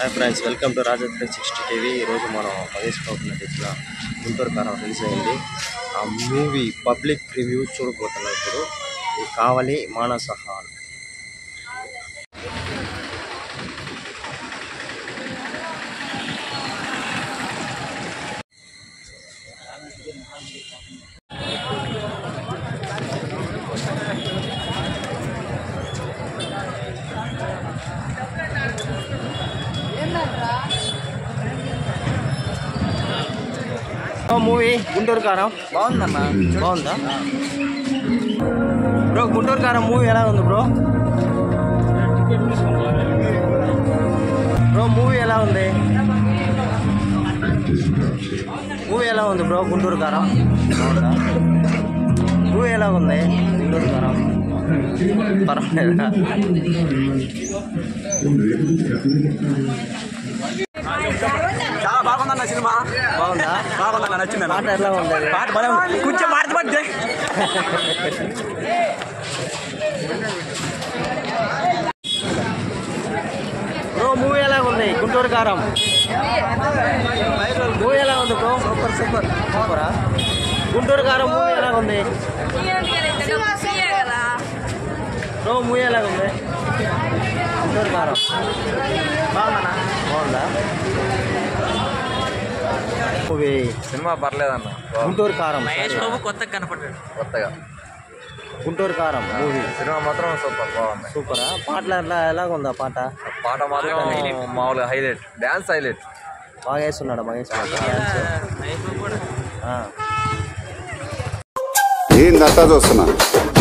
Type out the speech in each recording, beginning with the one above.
hi friends welcome to Raja 360 TV ఈరోజు మనం మహేష్ బాబు నటించిన గుంటూరు కారం రిలీజ్ అయింది ఆ మూవీ పబ్లిక్ రివ్యూ చూడబోతున్నాం ఇప్పుడు ఇది కావాలి మానస హాల్ మూవీ గుంటూరు కారం బాగుందన్న బాగుందా బ్రో గుంటూరు కారం మూవీ ఎలా ఉంది బ్రో మూవీ ఎలా ఉంది బ్రో గుంటూరు కారం బాగుందా మూవీ ఎలా ఉంది గుంటూరు కారం పర్వాలేదా చాలా బాగుందన్న సినిమా బాగుందన్న నచ్చింది పాట ఎలా ఉంది పాట బాగా కొంచెం మాట్లాడబట్టే బ్రో మూవీ ఎలా ఉంది గుంటూరు కారం మూవీ ఎలా ఉంది బ్రో సూపరా గుంటూరు కారం మూవీ ఎలా ఉంది బ్రో మూవీ ఎలా ఉంది గుంటూరు కారం బాగుందా మూవీ సినిమా పర్లేదన్న గుంటూరు కారం కొత్తగా కనపడ్డాడు కొత్తగా గుంటూరు కారం మూవీ సినిమా మాత్రం సూపర్ బాగుంది సూపరా పాటలు ఎలాగ ఉందా పాట మాత్రం మామూలుగా హైలైట్ డాన్స్ హైలైట్ బాగా వేస్తున్నాడు మహేష్ ఏందంతా చూస్తున్నా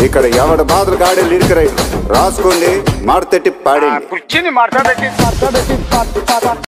ఇక్కడ ఎవడ బాధలు గాడే లిరిక్ రైట్ రాసుకోండి మాడతెట్టి పాడండి